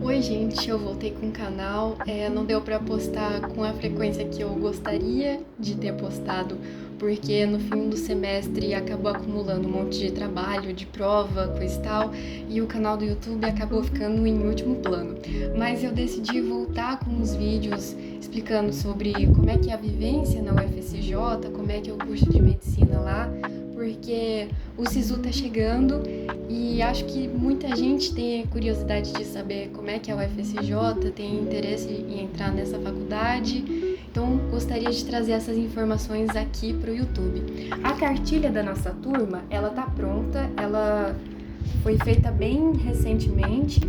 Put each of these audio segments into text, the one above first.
Oi, gente, eu voltei com o canal. Não deu pra postar com a frequência que eu gostaria de ter postado, porque no fim do semestre acabou acumulando um monte de trabalho, de prova, coisa e tal, e o canal do YouTube acabou ficando em último plano. Mas eu decidi voltar com os vídeos explicando sobre como é que é a vivência na UFSJ, como é que é o curso de medicina lá, porque o SISU tá chegando e acho que muita gente tem curiosidade de saber como é que é a UFSJ, tem interesse em entrar nessa faculdade, então gostaria de trazer essas informações aqui para o YouTube. A cartilha da nossa turma, ela tá pronta, ela foi feita bem recentemente,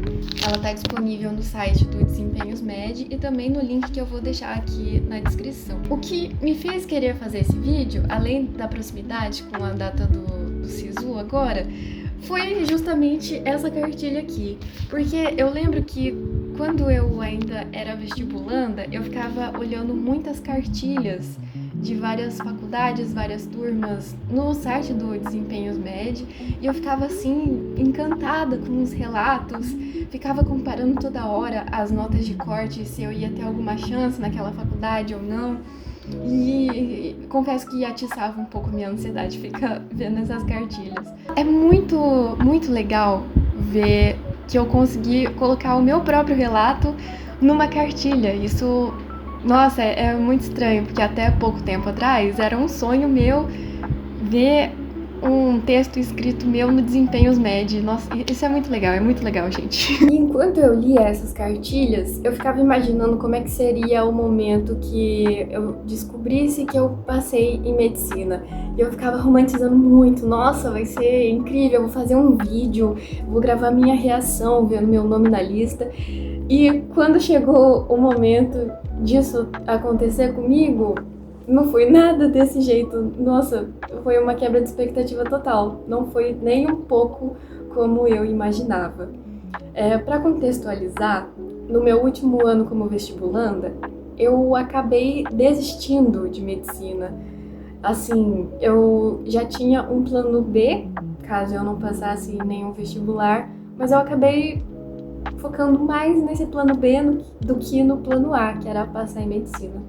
ela está disponível no site do Desempenhos Med e também no link que eu vou deixar aqui na descrição. O que me fez querer fazer esse vídeo, além da proximidade com a data do SISU agora, foi justamente essa cartilha aqui, porque eu lembro que quando eu ainda era vestibulanda, eu ficava olhando muitas cartilhas de várias faculdades, várias turmas no site do Desempenhos Med, e eu ficava assim encantada com os relatos, ficava comparando toda hora as notas de corte, se eu ia ter alguma chance naquela faculdade ou não. E confesso que atiçava um pouco a minha ansiedade ficar vendo essas cartilhas. É muito legal ver que eu consegui colocar o meu próprio relato numa cartilha. Isso, nossa, é muito estranho, porque até pouco tempo atrás era um sonho meu ver um texto escrito meu no Desempenhos Med. Nossa, isso é muito legal, gente. E enquanto eu lia essas cartilhas, eu ficava imaginando como é que seria o momento que eu descobrisse que eu passei em medicina. E eu ficava romantizando muito. Nossa, vai ser incrível, eu vou fazer um vídeo, vou gravar minha reação vendo meu nome na lista. E quando chegou o momento disso acontecer comigo, não foi nada desse jeito. Nossa, foi uma quebra de expectativa total. Não foi nem um pouco como eu imaginava. Para contextualizar, no meu último ano como vestibulanda, eu acabei desistindo de medicina. Assim, eu já tinha um plano B, caso eu não passasse em nenhum vestibular, mas eu acabei focando mais nesse plano B do que no plano A, que era passar em medicina.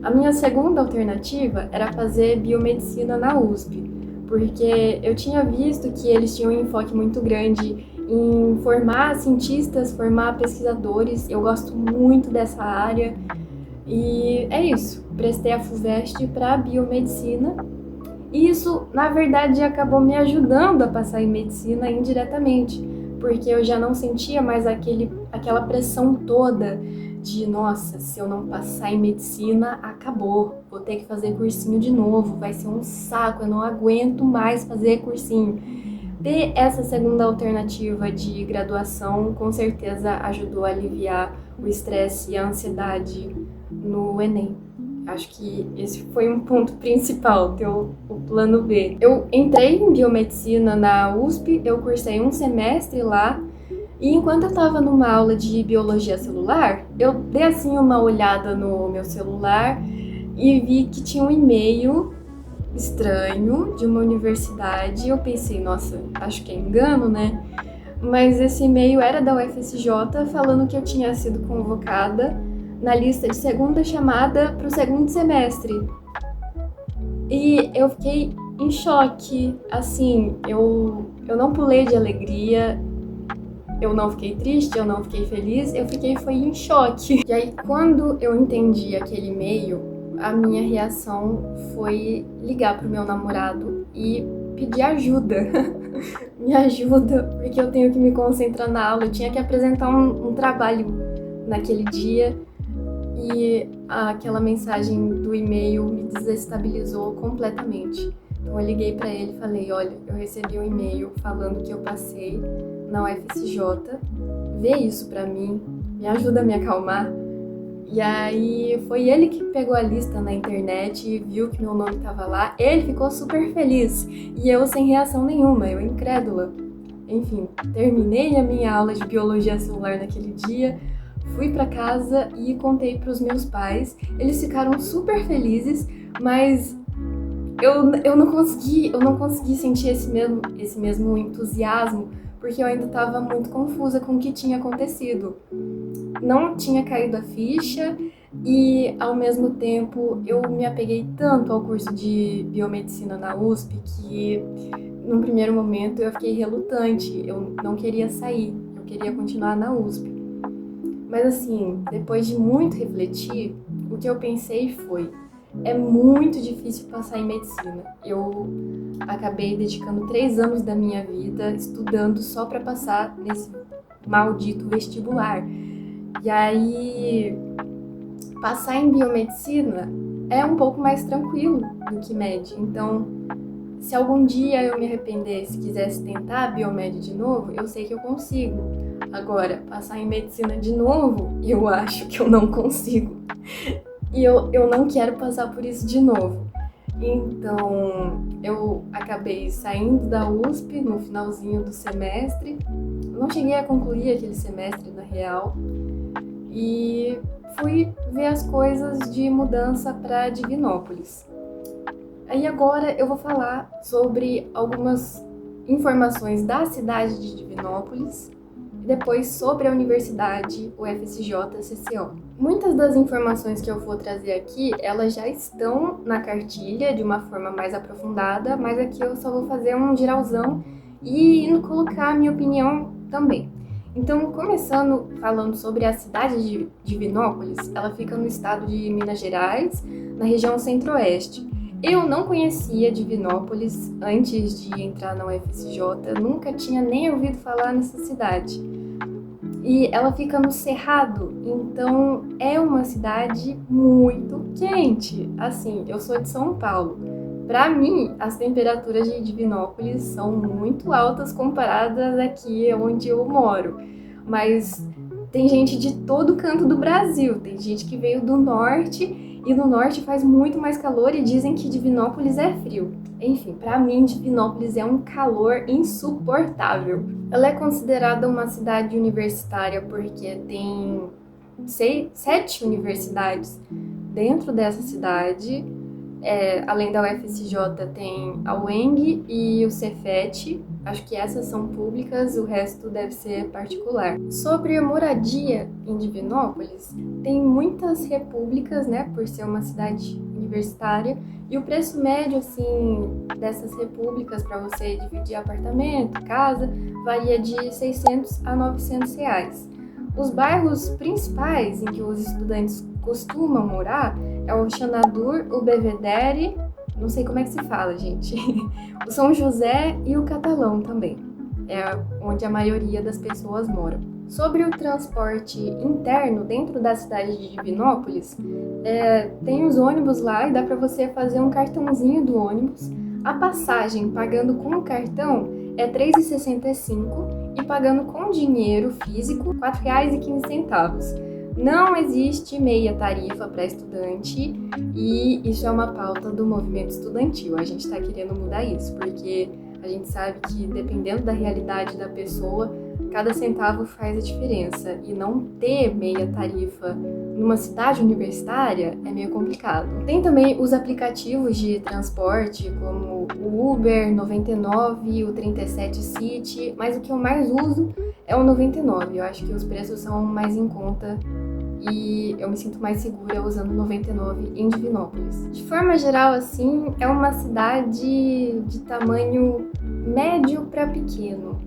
A minha segunda alternativa era fazer biomedicina na USP, porque eu tinha visto que eles tinham um enfoque muito grande em formar cientistas, formar pesquisadores. Eu gosto muito dessa área e é isso. Prestei a FUVEST para biomedicina e isso, na verdade, acabou me ajudando a passar em medicina indiretamente, porque eu já não sentia mais aquela pressão toda de, nossa, se eu não passar em medicina, acabou, vou ter que fazer cursinho de novo, vai ser um saco, eu não aguento mais fazer cursinho. Ter essa segunda alternativa de graduação com certeza ajudou a aliviar o estresse e a ansiedade no Enem. Acho que esse foi um ponto principal, ter o plano B. Eu entrei em biomedicina na USP, eu cursei um semestre lá, e enquanto eu estava numa aula de biologia celular, eu dei assim uma olhada no meu celular e vi que tinha um e-mail estranho de uma universidade. Eu pensei, nossa, acho que é engano, né? Mas esse e-mail era da UFSJ falando que eu tinha sido convocada na lista de segunda chamada para o segundo semestre. E eu fiquei em choque, assim, eu não pulei de alegria. Eu não fiquei triste, eu não fiquei feliz, foi em choque. E aí, quando eu entendi aquele e-mail, a minha reação foi ligar pro meu namorado e pedir ajuda. Me ajuda, porque eu tenho que me concentrar na aula, eu tinha que apresentar um trabalho naquele dia e aquela mensagem do e-mail me desestabilizou completamente. Então eu liguei pra ele e falei, olha, eu recebi um e-mail falando que eu passei na UFSJ, vê isso pra mim, me ajuda a me acalmar. E aí foi ele que pegou a lista na internet e viu que meu nome tava lá, ele ficou super feliz e eu sem reação nenhuma, eu incrédula. Enfim, terminei a minha aula de biologia celular naquele dia, fui pra casa e contei pros meus pais, eles ficaram super felizes, mas eu não consegui sentir esse mesmo entusiasmo, porque eu ainda estava muito confusa com o que tinha acontecido. Não tinha caído a ficha e, ao mesmo tempo, eu me apeguei tanto ao curso de biomedicina na USP que, num primeiro momento, eu fiquei relutante. Eu não queria sair, eu queria continuar na USP. Mas, assim, depois de muito refletir, o que eu pensei foi: é muito difícil passar em medicina. Eu acabei dedicando 3 anos da minha vida estudando só para passar nesse maldito vestibular. E aí, passar em biomedicina é um pouco mais tranquilo do que med. Então, se algum dia eu me arrependesse e quisesse tentar biomed de novo, eu sei que eu consigo. Agora, passar em medicina de novo, eu acho que eu não consigo. E eu não quero passar por isso de novo. Então, eu acabei saindo da USP no finalzinho do semestre. Eu não cheguei a concluir aquele semestre, na real. E fui ver as coisas de mudança para Divinópolis. Aí agora eu vou falar sobre algumas informações da cidade de Divinópolis e depois sobre a Universidade UFSJ-CCO. Muitas das informações que eu vou trazer aqui, elas já estão na cartilha de uma forma mais aprofundada, mas aqui eu só vou fazer um geralzão e colocar a minha opinião também. Então, começando falando sobre a cidade de Divinópolis, ela fica no estado de Minas Gerais, na região centro-oeste. Eu não conhecia Divinópolis antes de entrar na UFSJ, nunca tinha nem ouvido falar nessa cidade. E ela fica no Cerrado, então é uma cidade muito quente. Assim, eu sou de São Paulo. Para mim, as temperaturas de Divinópolis são muito altas comparadas aqui onde eu moro. Mas tem gente de todo canto do Brasil, tem gente que veio do norte e no norte faz muito mais calor e dizem que Divinópolis é frio. Enfim, para mim, Divinópolis é um calor insuportável. Ela é considerada uma cidade universitária porque tem 7 universidades dentro dessa cidade. Além da UFSJ, tem a UENG e o Cefet. Acho que essas são públicas, o resto deve ser particular. Sobre a moradia em Divinópolis, tem muitas repúblicas, né, por ser uma cidade universitária, e o preço médio, assim, dessas repúblicas para você dividir apartamento, casa, varia de 600 a 900 reais. Os bairros principais em que os estudantes costumam morar é o Xanadur, o Belvedere, não sei como é que se fala, gente, o São José e o Catalão também. É onde a maioria das pessoas moram. Sobre o transporte interno dentro da cidade de Divinópolis, tem os ônibus lá e dá para você fazer um cartãozinho do ônibus. A passagem pagando com o cartão é R$ 3,65 e pagando com dinheiro físico R$ 4,15. Não existe meia tarifa para estudante e isso é uma pauta do movimento estudantil. A gente está querendo mudar isso, porque a gente sabe que, dependendo da realidade da pessoa, cada centavo faz a diferença. E não ter meia tarifa numa cidade universitária é meio complicado. Tem também os aplicativos de transporte, como o Uber 99, o 37 City, mas o que eu mais uso é o 99. Eu acho que os preços são mais em conta e eu me sinto mais segura usando 99 em Divinópolis. De forma geral, assim, é uma cidade de tamanho médio para pequeno.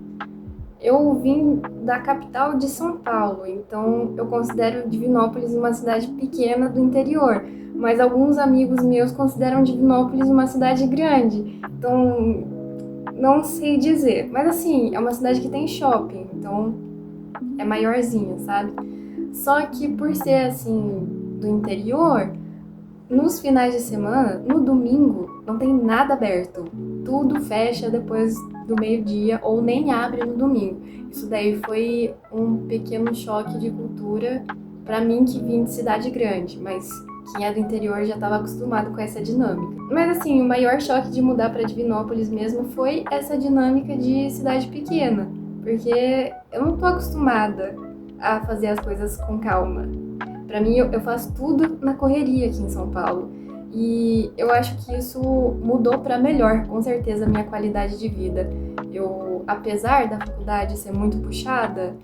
Eu vim da capital de São Paulo, então eu considero Divinópolis uma cidade pequena do interior, mas alguns amigos meus consideram Divinópolis uma cidade grande, então não sei dizer. Mas assim, é uma cidade que tem shopping, então é maiorzinha, sabe? Só que por ser assim do interior, nos finais de semana, no domingo, não tem nada aberto. Tudo fecha depois do meio-dia ou nem abre no domingo. Isso daí foi um pequeno choque de cultura para mim que vim de cidade grande, mas quem é do interior já estava acostumado com essa dinâmica. Mas assim, o maior choque de mudar para Divinópolis mesmo foi essa dinâmica de cidade pequena, porque eu não tô acostumada a fazer as coisas com calma. Pra mim, eu faço tudo na correria aqui em São Paulo. E eu acho que isso mudou para melhor, com certeza, a minha qualidade de vida. Eu, apesar da faculdade ser muito puxada,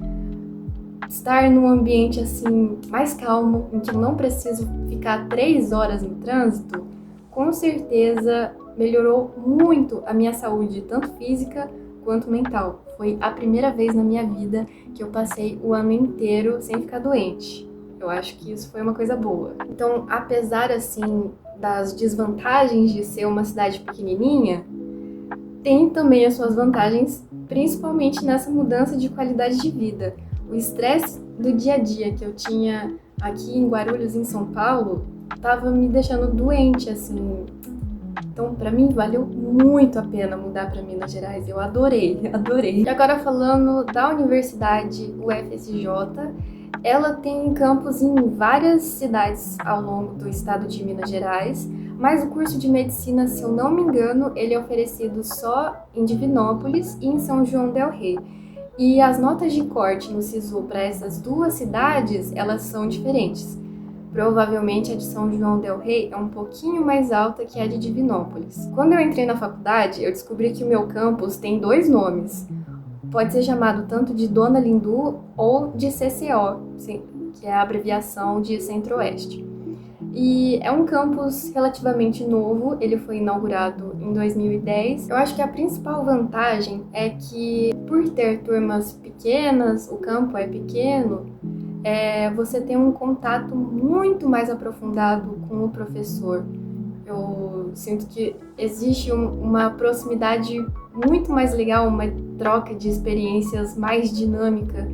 estar num ambiente assim mais calmo, em que eu não preciso ficar 3 horas no trânsito, com certeza melhorou muito a minha saúde, tanto física quanto mental. Foi a primeira vez na minha vida que eu passei o ano inteiro sem ficar doente. Eu acho que isso foi uma coisa boa. Então, apesar assim das desvantagens de ser uma cidade pequenininha, tem também as suas vantagens, principalmente nessa mudança de qualidade de vida. O estresse do dia a dia que eu tinha aqui em Guarulhos, em São Paulo, estava me deixando doente, assim. Então, para mim, valeu muito a pena mudar para Minas Gerais. Eu adorei, adorei. E agora falando da Universidade UFSJ, ela tem campus em várias cidades ao longo do estado de Minas Gerais, mas o curso de medicina, se eu não me engano, ele é oferecido só em Divinópolis e em São João del Rei. E as notas de corte no SISU para essas duas cidades, elas são diferentes. Provavelmente a de São João del Rei é um pouquinho mais alta que a de Divinópolis. Quando eu entrei na faculdade, eu descobri que o meu campus tem 2 nomes. Pode ser chamado tanto de Dona Lindu ou de CCO, que é a abreviação de Centro-Oeste. E é um campus relativamente novo, ele foi inaugurado em 2010. Eu acho que a principal vantagem é que, por ter turmas pequenas, o campo é pequeno, você tem um contato muito mais aprofundado com o professor. Eu sinto que existe uma proximidade muito mais legal, uma troca de experiências mais dinâmica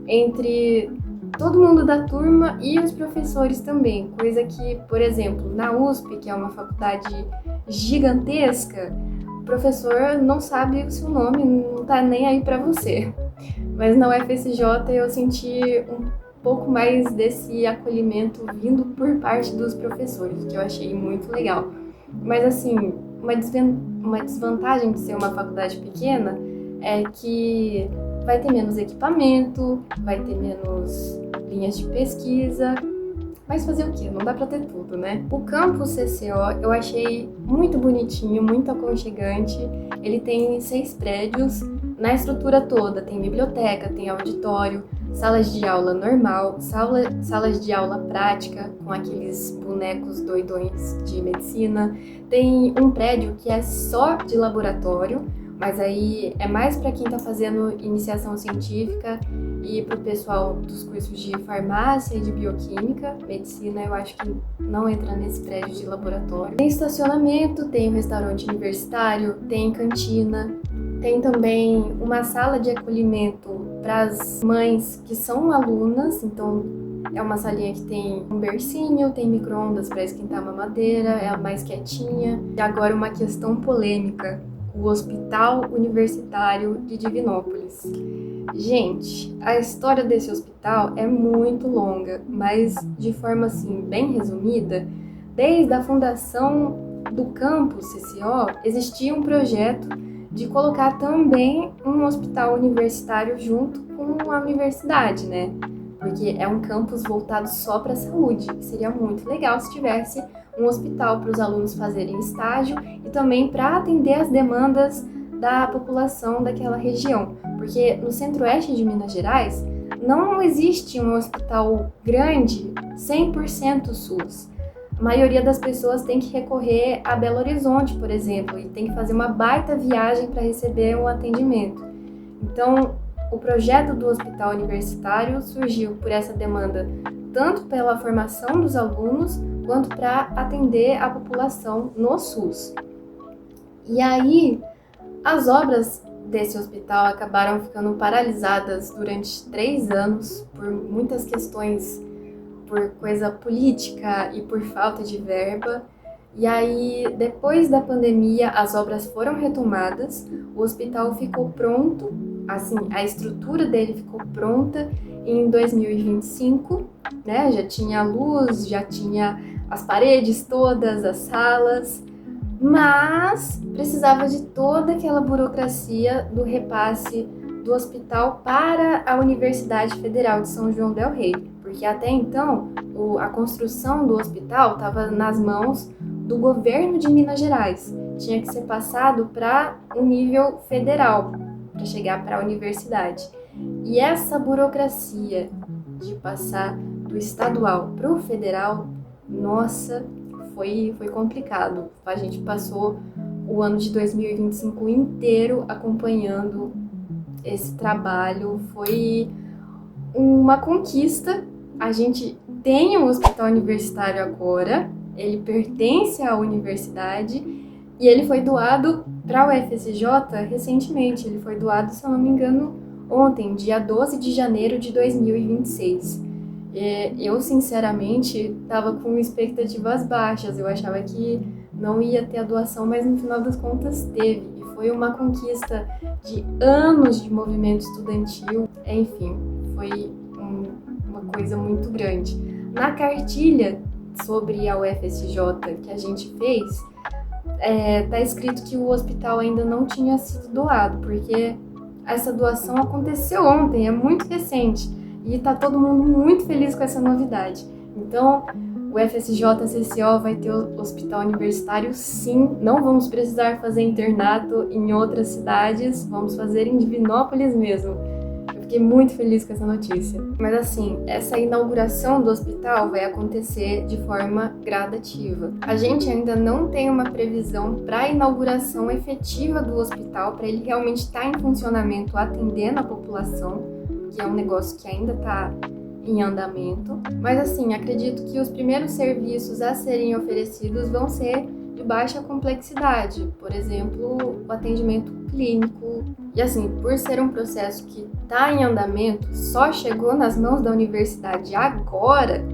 entre todo mundo da turma e os professores também, coisa que, por exemplo, na USP, que é uma faculdade gigantesca, o professor não sabe o seu nome, não tá nem aí para você. Mas na UFSJ eu senti um pouco mais desse acolhimento vindo por parte dos professores, que eu achei muito legal. Mas assim, uma desvantagem de ser uma faculdade pequena é que vai ter menos equipamento, vai ter menos linhas de pesquisa, mas fazer o quê? Não dá pra ter tudo, né? O campus CCO eu achei muito bonitinho, muito aconchegante. Ele tem 6 prédios. Na estrutura toda tem biblioteca, tem auditório, salas de aula normal, salas de aula prática, com aqueles bonecos doidões de medicina. Tem um prédio que é só de laboratório, mas aí é mais para quem está fazendo iniciação científica e para o pessoal dos cursos de farmácia e de bioquímica. Medicina eu acho que não entra nesse prédio de laboratório. Tem estacionamento, tem um restaurante universitário, tem cantina, tem também uma sala de acolhimento para as mães que são alunas, então é uma salinha que tem um bercinho, tem micro-ondas para esquentar a mamadeira, é a mais quietinha. E agora uma questão polêmica. O Hospital Universitário de Divinópolis. Gente, a história desse hospital é muito longa, mas de forma assim bem resumida, desde a fundação do campus CCO, existia um projeto de colocar também um hospital universitário junto com a universidade, né? Porque é um campus voltado só para a saúde. Seria muito legal se tivesse um hospital para os alunos fazerem estágio e também para atender as demandas da população daquela região. Porque no centro-oeste de Minas Gerais não existe um hospital grande 100% SUS. A maioria das pessoas tem que recorrer a Belo Horizonte, por exemplo, e tem que fazer uma baita viagem para receber um atendimento. Então, o projeto do hospital universitário surgiu por essa demanda, tanto pela formação dos alunos, quanto para atender a população no SUS. E aí, as obras desse hospital acabaram ficando paralisadas durante 3 anos por muitas questões, por coisa política e por falta de verba. E aí, depois da pandemia, as obras foram retomadas, o hospital ficou pronto, assim, a estrutura dele ficou pronta em 2025, né? Já tinha luz, já tinha as paredes todas, as salas, mas precisava de toda aquela burocracia do repasse do hospital para a Universidade Federal de São João del Rei, porque até então a construção do hospital estava nas mãos do governo de Minas Gerais. Tinha que ser passado para o nível federal, para chegar para a universidade. E essa burocracia de passar do estadual para o federal, nossa, foi complicado. A gente passou o ano de 2025 inteiro acompanhando esse trabalho. Foi uma conquista. A gente tem um hospital universitário agora, ele pertence à universidade e ele foi doado para a UFSJ recentemente. Ele foi doado, se eu não me engano, ontem, dia 12 de janeiro de 2026. Eu, sinceramente, estava com expectativas baixas. Eu achava que não ia ter a doação, mas no final das contas teve. E foi uma conquista de anos de movimento estudantil. Enfim, foi uma coisa muito grande. Na cartilha sobre a UFSJ que a gente fez, tá escrito que o hospital ainda não tinha sido doado, porque essa doação aconteceu ontem, é muito recente, e tá todo mundo muito feliz com essa novidade. Então, o FSJ-CCO vai ter o hospital universitário, sim. Não vamos precisar fazer internato em outras cidades, vamos fazer em Divinópolis mesmo. Eu fiquei muito feliz com essa notícia. Mas assim, essa inauguração do hospital vai acontecer de forma gradativa. A gente ainda não tem uma previsão para a inauguração efetiva do hospital, para ele realmente estar em funcionamento, atendendo a população, que é um negócio que ainda está em andamento. Mas assim, acredito que os primeiros serviços a serem oferecidos vão ser de baixa complexidade, por exemplo, o atendimento clínico. E assim, por ser um processo que está em andamento, só chegou nas mãos da universidade agora,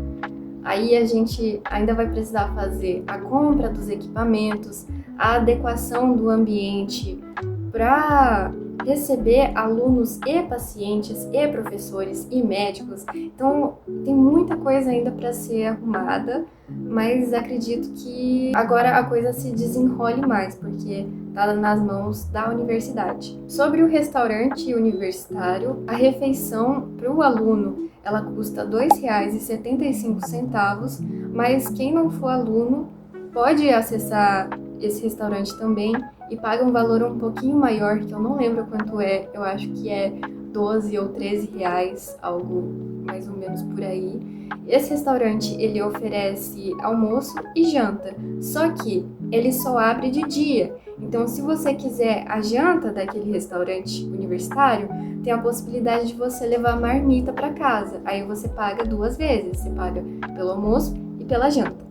aí a gente ainda vai precisar fazer a compra dos equipamentos, a adequação do ambiente para receber alunos e pacientes e professores e médicos. Então, tem muita coisa ainda para ser arrumada, mas acredito que agora a coisa se desenrole mais, porque está nas mãos da universidade. Sobre o restaurante universitário, a refeição para o aluno, ela custa R$ 2,75, mas quem não for aluno pode acessar esse restaurante também e paga um valor um pouquinho maior, que eu não lembro quanto é, eu acho que é 12 ou 13 reais, algo mais ou menos por aí. Esse restaurante, ele oferece almoço e janta, só que ele só abre de dia. Então, se você quiser a janta daquele restaurante universitário, tem a possibilidade de você levar a marmita para casa. Aí você paga 2 vezes, você paga pelo almoço e pela janta.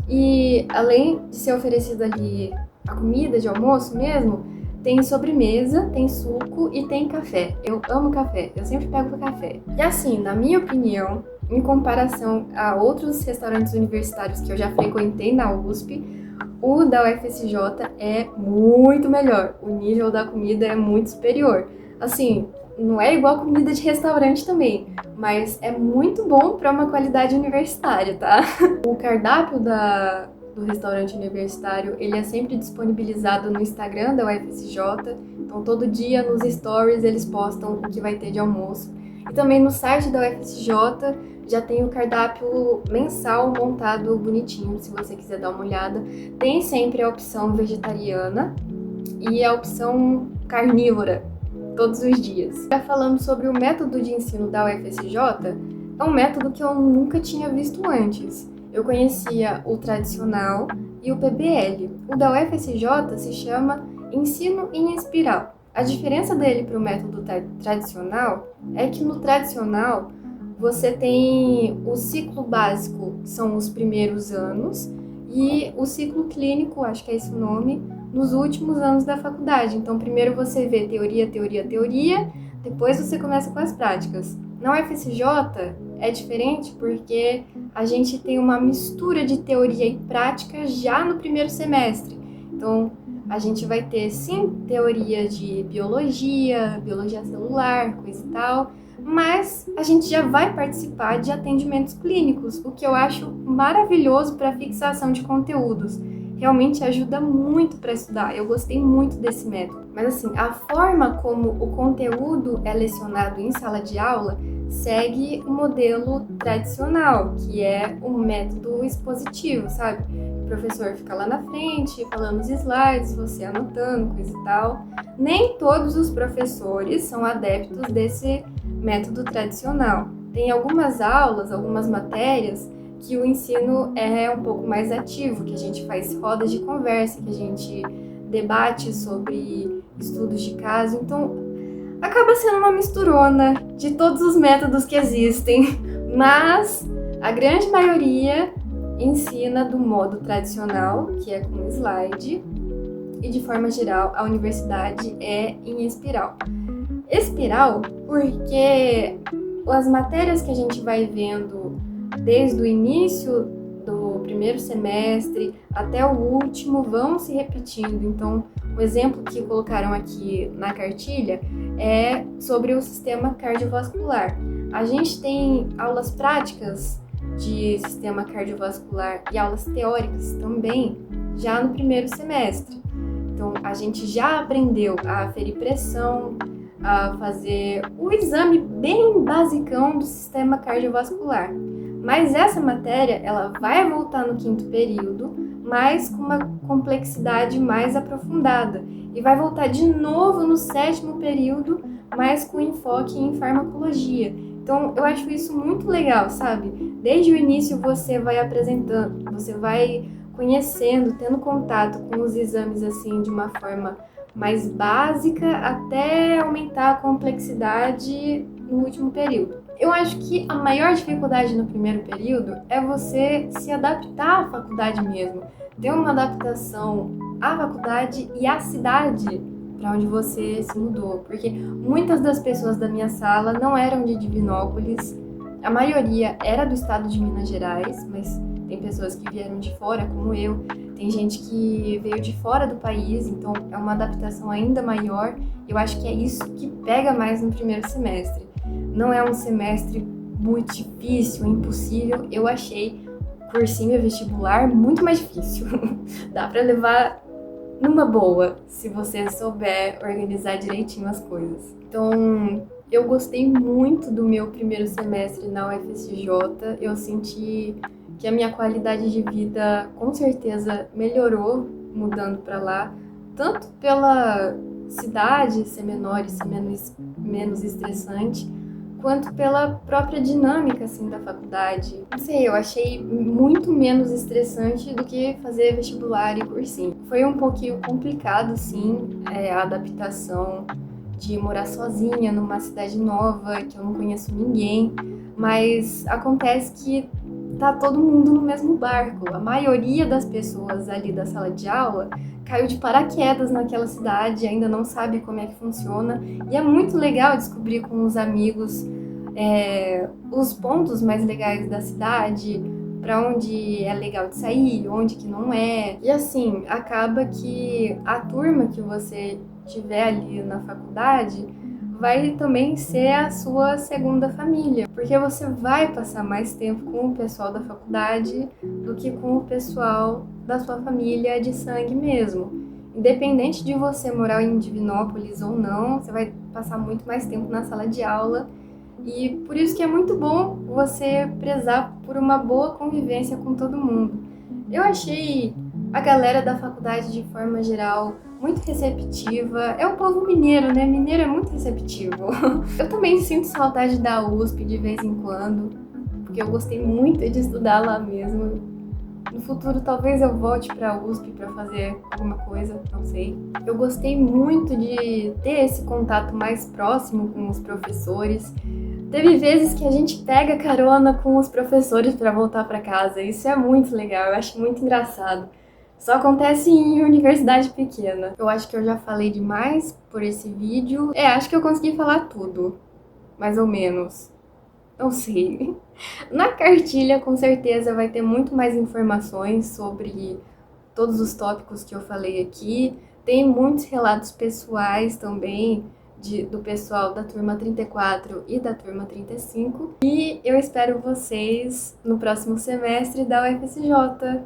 E além de ser oferecida ali a comida de almoço mesmo, tem sobremesa, tem suco e tem café. Eu amo café, eu sempre pego café. E assim, na minha opinião, em comparação a outros restaurantes universitários que eu já frequentei na USP, o da UFSJ é muito melhor. O nível da comida é muito superior. Assim, não é igual comida de restaurante também, mas é muito bom para uma qualidade universitária, tá? O cardápio do restaurante universitário, ele é sempre disponibilizado no Instagram da UFSJ, então todo dia nos stories eles postam o que vai ter de almoço. E também no site da UFSJ já tem o cardápio mensal montado bonitinho, se você quiser dar uma olhada. Tem sempre a opção vegetariana e a opção carnívora, todos os dias. Já falando sobre o método de ensino da UFSJ, é um método que eu nunca tinha visto antes. Eu conhecia o tradicional e o PBL. O da UFSJ se chama Ensino em Espiral. A diferença dele para o método tradicional é que no tradicional você tem o ciclo básico, que são os primeiros anos, e o ciclo clínico, acho que é esse o nome, nos últimos anos da faculdade. Então, primeiro você vê teoria, teoria, teoria, depois você começa com as práticas. Na UFSJ é diferente porque a gente tem uma mistura de teoria e prática já no primeiro semestre. Então, a gente vai ter, sim, teoria de biologia, biologia celular, coisa e tal, mas a gente já vai participar de atendimentos clínicos, o que eu acho maravilhoso para fixação de conteúdos. realmente ajuda muito para estudar. Eu gostei muito desse método. Mas assim, a forma como o conteúdo é lecionado em sala de aula segue o modelo tradicional, que é o método expositivo, sabe? O professor fica lá na frente, falando os slides, você anotando, coisa e tal. Nem todos os professores são adeptos desse método tradicional. Tem algumas aulas, algumas matérias que o ensino é um pouco mais ativo, que a gente faz rodas de conversa, que a gente debate sobre estudos de caso. Então, acaba sendo uma misturona de todos os métodos que existem, mas a grande maioria ensina do modo tradicional, que é com slide, e de forma geral a universidade é em espiral. Espiral porque as matérias que a gente vai vendo desde o início do primeiro semestre até o último vão se repetindo. Então, o exemplo que colocaram aqui na cartilha é sobre o sistema cardiovascular. A gente tem aulas práticas de sistema cardiovascular e aulas teóricas também já no primeiro semestre. Então, a gente já aprendeu a aferir pressão, a fazer o exame bem basicão do sistema cardiovascular. Mas essa matéria, ela vai voltar no quinto período, mas com uma complexidade mais aprofundada. E vai voltar de novo no sétimo período, mas com enfoque em farmacologia. Então, eu acho isso muito legal, sabe? Desde o início você vai apresentando, você vai conhecendo, tendo contato com os exames assim de uma forma mais básica até aumentar a complexidade no último período. Eu acho que a maior dificuldade no primeiro período é você se adaptar à faculdade mesmo, ter uma adaptação à faculdade e à cidade para onde você se mudou, porque muitas das pessoas da minha sala não eram de Divinópolis, a maioria era do estado de Minas Gerais, mas tem pessoas que vieram de fora, como eu, tem gente que veio de fora do país, então é uma adaptação ainda maior. Eu acho que é isso que pega mais no primeiro semestre. Não é um semestre muito difícil, impossível. Eu achei cursinho e vestibular muito mais difícil. Dá pra levar numa boa, se você souber organizar direitinho as coisas. Então, eu gostei muito do meu primeiro semestre na UFSJ. Eu senti que a minha qualidade de vida com certeza melhorou mudando para lá, tanto pela cidade ser menor e ser menos estressante, quanto pela própria dinâmica assim da faculdade. Não sei, eu achei muito menos estressante do que fazer vestibular e cursinho. Foi um pouquinho complicado, sim, a adaptação de morar sozinha numa cidade nova, que eu não conheço ninguém, mas acontece que tá todo mundo no mesmo barco. A maioria das pessoas ali da sala de aula caiu de paraquedas naquela cidade, ainda não sabe como é que funciona, e é muito legal descobrir com os amigos os pontos mais legais da cidade, para onde é legal de sair, onde que não é. E assim, acaba que a turma que você tiver ali na faculdade vai também ser a sua segunda família, porque você vai passar mais tempo com o pessoal da faculdade do que com o pessoal da sua família de sangue mesmo. Independente de você morar em Divinópolis ou não, você vai passar muito mais tempo na sala de aula, e por isso que é muito bom você prezar por uma boa convivência com todo mundo. Eu achei a galera da faculdade, de forma geral, muito receptiva. É o povo mineiro, né? Mineiro é muito receptivo. Eu também sinto saudade da USP de vez em quando, porque eu gostei muito de estudar lá mesmo. No futuro, talvez eu volte para a USP para fazer alguma coisa, não sei. Eu gostei muito de ter esse contato mais próximo com os professores. Teve vezes que a gente pega carona com os professores para voltar para casa. Isso é muito legal, eu acho muito engraçado. Só acontece em universidade pequena. Eu acho que eu já falei demais por esse vídeo. Acho que eu consegui falar tudo, mais ou menos. Não sei. Na cartilha, com certeza, vai ter muito mais informações sobre todos os tópicos que eu falei aqui. Tem muitos relatos pessoais também, do pessoal da turma 34 e da turma 35. E eu espero vocês no próximo semestre da UFSJ.